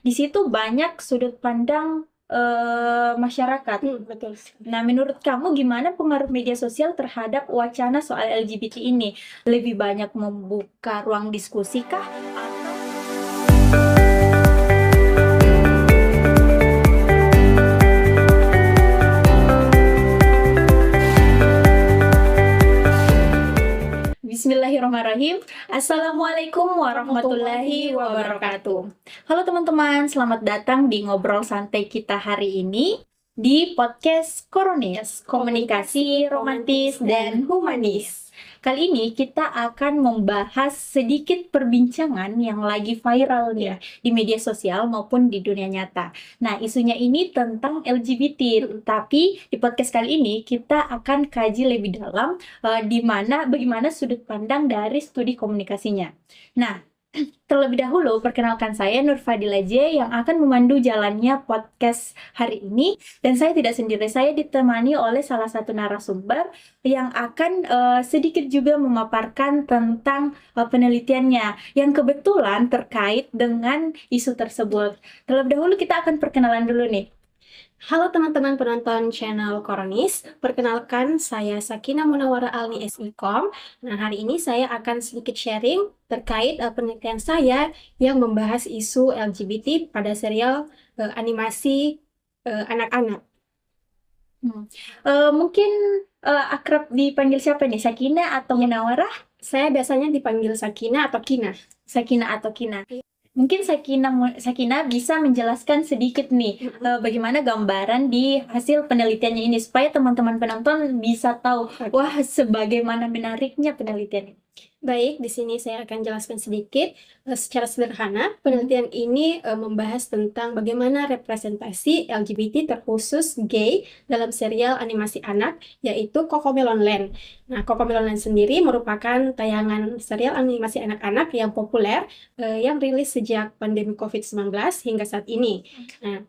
di situ banyak sudut pandang masyarakat. Betul. Nah, menurut kamu gimana pengaruh media sosial terhadap wacana soal LGBT ini? Lebih banyak membuka ruang diskusi kah? Bismillahirrahmanirrahim. Assalamualaikum warahmatullahi wabarakatuh. Halo teman-teman, selamat datang di ngobrol santai kita hari ini di podcast Koronis, Komunikasi Romantis dan Humanis. Kali ini kita akan membahas sedikit perbincangan yang lagi viral nih di media sosial maupun di dunia nyata. Nah, isunya ini tentang LGBT, tapi di podcast kali ini kita akan kaji lebih dalam bagaimana sudut pandang dari studi komunikasinya. Nah, terlebih dahulu, perkenalkan saya Nur Fadila J yang akan memandu jalannya podcast hari ini. Dan saya tidak sendiri, saya ditemani oleh salah satu narasumber yang akan sedikit juga memaparkan tentang penelitiannya yang kebetulan terkait dengan isu tersebut. Terlebih dahulu kita akan perkenalan dulu nih. Halo teman-teman penonton channel Koronis, perkenalkan saya Sakina Munawara Alni SIKOM. Nah, hari ini saya akan sedikit sharing terkait penelitian saya yang membahas isu LGBT pada serial animasi anak-anak. Mungkin akrab dipanggil siapa nih? Sakina atau Munawara? Saya biasanya dipanggil Sakina atau Kina. Sakina atau Kina. Mungkin Sakina bisa menjelaskan sedikit nih bagaimana gambaran di hasil penelitiannya ini supaya teman-teman penonton bisa tahu wah sebagaimana menariknya penelitian ini. Baik, di sini saya akan jelaskan sedikit secara sederhana. Penelitian ini membahas tentang bagaimana representasi LGBT terkhusus gay dalam serial animasi anak, yaitu CoComelon Land. Nah, CoComelon Land sendiri merupakan tayangan serial animasi anak-anak yang populer yang rilis sejak pandemi COVID-19 hingga saat ini. Nah,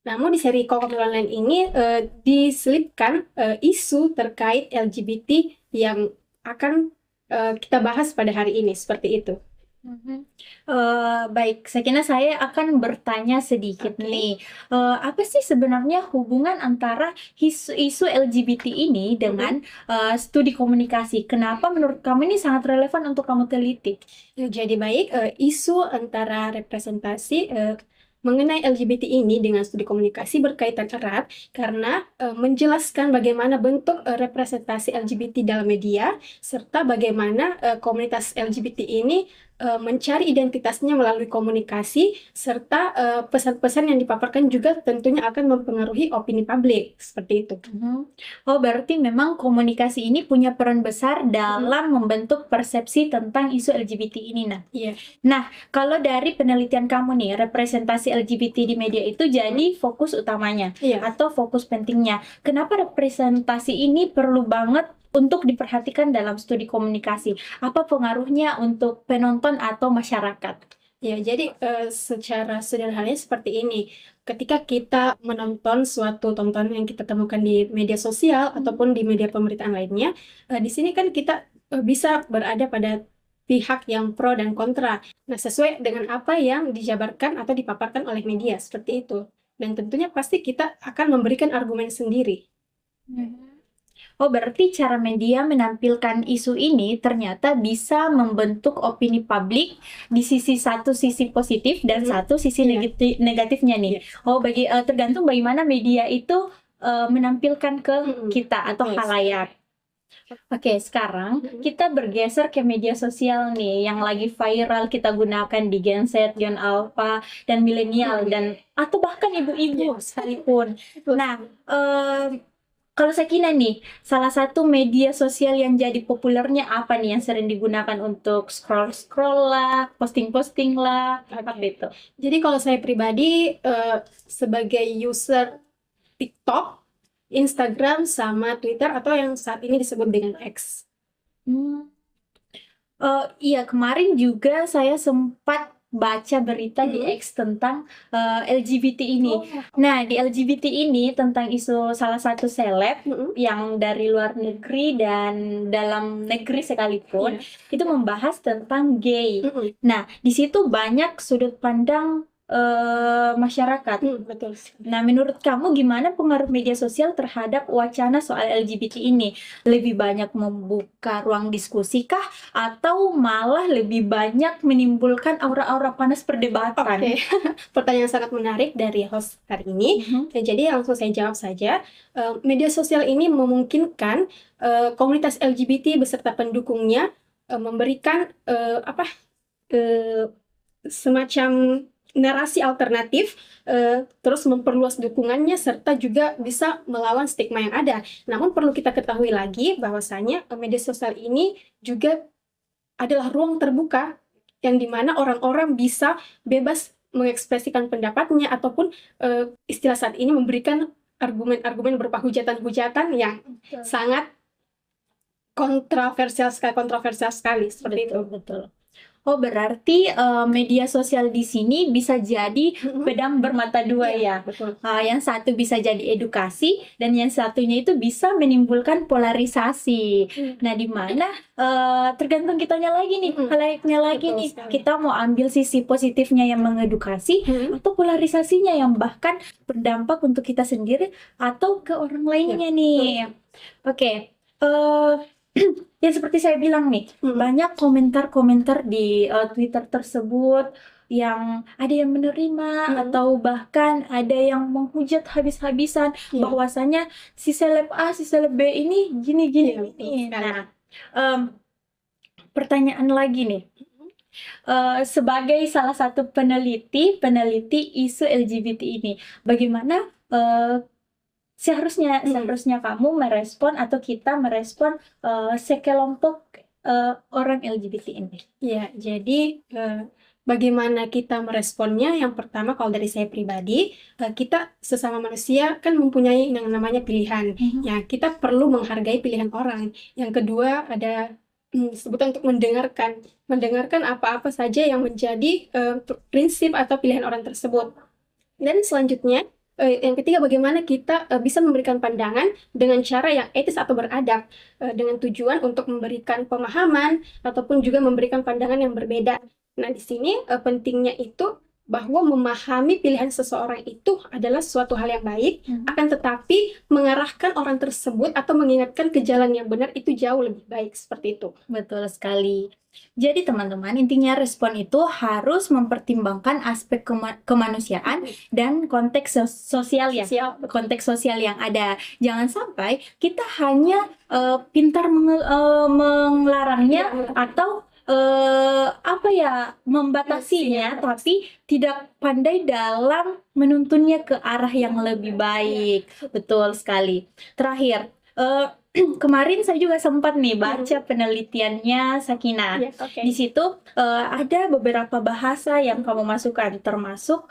namun di seri CoComelon Land ini diselipkan isu terkait LGBT yang akan kita bahas pada hari ini, seperti itu. Baik, saya akan bertanya sedikit nih. Apa sih sebenarnya hubungan antara isu LGBT ini dengan studi komunikasi? Kenapa menurut kamu ini sangat relevan untuk kamu teliti? Jadi baik, isu antara representasi mengenai LGBT ini dengan studi komunikasi berkaitan erat karena menjelaskan bagaimana bentuk representasi LGBT dalam media serta bagaimana komunitas LGBT ini mencari identitasnya melalui komunikasi serta pesan-pesan yang dipaparkan juga tentunya akan mempengaruhi opini publik, seperti itu. Oh, berarti memang komunikasi ini punya peran besar dalam membentuk persepsi tentang isu LGBT ini, Iya. Nah, kalau dari penelitian kamu nih, representasi LGBT di media itu jadi fokus utamanya atau fokus pentingnya. Kenapa representasi ini perlu banget untuk diperhatikan dalam studi komunikasi? Apa pengaruhnya untuk penonton atau masyarakat? Ya, jadi secara sederhananya seperti ini. Ketika kita menonton suatu tontonan yang kita temukan di media sosial ataupun di media pemberitaan lainnya, di sini kan kita bisa berada pada pihak yang pro dan kontra. Nah, sesuai dengan apa yang dijabarkan atau dipaparkan oleh media, seperti itu. Dan tentunya pasti kita akan memberikan argumen sendiri. Oh, berarti cara media menampilkan isu ini ternyata bisa membentuk opini publik di satu sisi positif dan satu sisi negatifnya nih. Oh, tergantung bagaimana media itu menampilkan ke kita atau khalayak. Oke, sekarang kita bergeser ke media sosial nih yang lagi viral kita gunakan di Gen Z, Gen Alpha, dan milenial dan atau bahkan ibu-ibu sekalipun. Nah, kalau Sakina nih, salah satu media sosial yang jadi populernya apa nih yang sering digunakan untuk scroll-scroll lah, posting-posting lah, apa itu? Jadi kalau saya pribadi sebagai user TikTok, Instagram, sama Twitter atau yang saat ini disebut dengan X. Iya, kemarin juga saya sempat baca berita di X tentang LGBT ini. Nah, di LGBT ini tentang isu salah satu seleb yang dari luar negeri dan dalam negeri sekalipun itu membahas tentang gay. Nah, di situ banyak sudut pandang masyarakat. Betul sekali. Nah, menurut kamu gimana pengaruh media sosial terhadap wacana soal LGBT ini? Lebih banyak membuka ruang diskusi kah? Atau malah lebih banyak menimbulkan aura-aura panas perdebatan? Oke, pertanyaan sangat menarik dari host hari ini. Jadi langsung saya jawab saja. Media sosial ini memungkinkan komunitas LGBT beserta pendukungnya memberikan semacam narasi alternatif, terus memperluas dukungannya serta juga bisa melawan stigma yang ada. Namun perlu kita ketahui lagi bahwasanya media sosial ini juga adalah ruang terbuka yang dimana orang-orang bisa bebas mengekspresikan pendapatnya ataupun istilah saat ini memberikan argumen-argumen berupa hujatan-hujatan yang sangat kontroversial sekali seperti itu. Betul. Oh, berarti media sosial di sini bisa jadi pedang bermata dua ya. Betul. Yang satu bisa jadi edukasi dan yang satunya itu bisa menimbulkan polarisasi. Nah, di mana tergantung kitanya lagi nih, halayaknya lagi Betul nih. sekali. Kita mau ambil sisi positifnya yang mengedukasi atau polarisasinya yang bahkan berdampak untuk kita sendiri atau ke orang lainnya nih. Oke. Ya seperti saya bilang nih, banyak komentar-komentar di Twitter tersebut yang ada yang menerima atau bahkan ada yang menghujat habis-habisan bahwasanya si seleb A, si seleb B ini gini. Nah, pertanyaan lagi nih. Sebagai salah satu peneliti isu LGBT ini, bagaimana seharusnya kamu merespon atau kita merespon sekelompok orang LGBT ini? Ya, jadi bagaimana kita meresponnya? Yang pertama, kalau dari saya pribadi, kita sesama manusia kan mempunyai yang namanya pilihan. Ya, kita perlu menghargai pilihan orang. Yang kedua, ada sebutan untuk mendengarkan apa-apa saja yang menjadi prinsip atau pilihan orang tersebut. Dan selanjutnya, yang ketiga, bagaimana kita bisa memberikan pandangan dengan cara yang etis atau beradab, dengan tujuan untuk memberikan pemahaman ataupun juga memberikan pandangan yang berbeda. Nah, di sini pentingnya itu bahwa memahami pilihan seseorang itu adalah suatu hal yang baik, akan tetapi mengarahkan orang tersebut atau mengingatkan ke jalan yang benar itu jauh lebih baik, seperti itu. Betul sekali. Jadi teman-teman, intinya respon itu harus mempertimbangkan aspek kemanusiaan dan konteks sosial ya, konteks sosial yang ada. Jangan sampai kita hanya pintar melarangnya atau membatasinya, tapi tidak pandai dalam menuntunnya ke arah yang lebih baik. Betul sekali. Terakhir, kemarin saya juga sempat nih baca penelitiannya Sakina. Di situ ada beberapa bahasa yang kamu masukkan, termasuk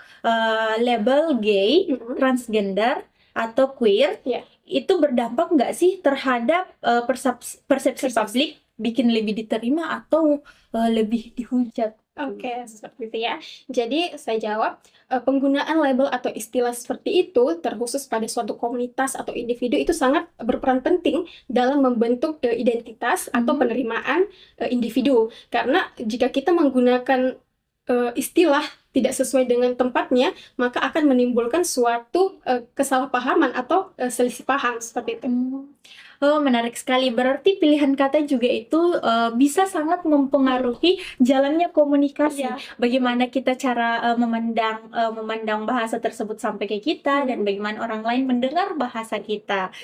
label gay, transgender, atau queer. Itu berdampak nggak sih terhadap persepsi publik, bikin lebih diterima atau lebih dihujat? Oke, seperti itu ya. Jadi saya jawab, penggunaan label atau istilah seperti itu terkhusus pada suatu komunitas atau individu itu sangat berperan penting dalam membentuk identitas atau penerimaan individu. Karena jika kita menggunakan istilah tidak sesuai dengan tempatnya, maka akan menimbulkan suatu kesalahpahaman atau selisih paham seperti itu. Oh, menarik sekali. Berarti pilihan kata juga itu bisa sangat mempengaruhi jalannya komunikasi. Bagaimana kita cara memandang bahasa tersebut sampai ke kita dan bagaimana orang lain mendengar bahasa kita.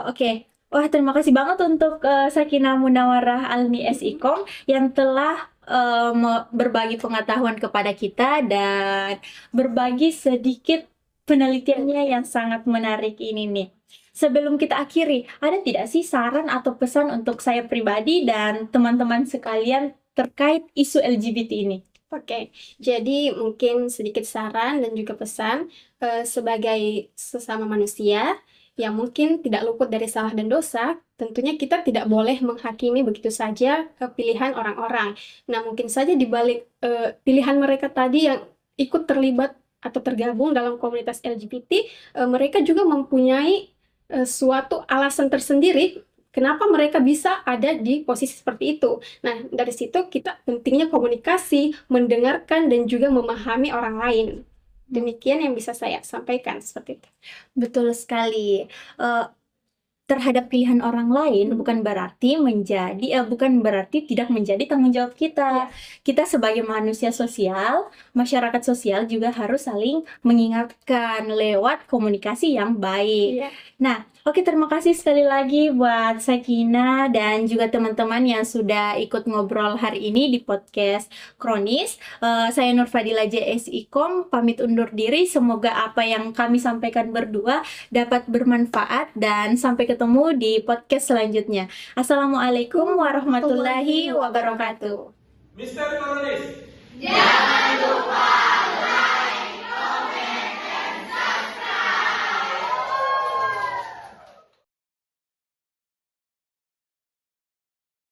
Oke. Wah, terima kasih banget untuk Sakina Munawarah Alni SIKOM yang telah berbagi pengetahuan kepada kita dan berbagi sedikit penelitiannya yang sangat menarik ini nih. Sebelum kita akhiri, ada tidak sih saran atau pesan untuk saya pribadi dan teman-teman sekalian terkait isu LGBT ini? Oke, jadi mungkin sedikit saran dan juga pesan sebagai sesama manusia yang mungkin tidak luput dari salah dan dosa, tentunya kita tidak boleh menghakimi begitu saja pilihan orang-orang. Nah, mungkin saja di balik pilihan mereka tadi yang ikut terlibat atau tergabung dalam komunitas LGBT, mereka juga mempunyai suatu alasan tersendiri kenapa mereka bisa ada di posisi seperti itu. Nah, dari situ kita pentingnya komunikasi, mendengarkan dan juga memahami orang lain. Demikian yang bisa saya sampaikan seperti itu. Betul sekali. Terhadap pilihan orang lain bukan berarti bukan berarti tidak menjadi tanggung jawab kita. Kita sebagai manusia sosial, masyarakat sosial juga harus saling mengingatkan lewat komunikasi yang baik. Nah, oke, terima kasih sekali lagi buat Sakina dan juga teman-teman yang sudah ikut ngobrol hari ini di podcast Kronis. Saya Nur Fadila JSIKOM pamit undur diri. Semoga apa yang kami sampaikan berdua dapat bermanfaat dan sampai ketemu di podcast selanjutnya. Assalamualaikum warahmatullahi wabarakatuh. Mister Kronis. Jangan lupa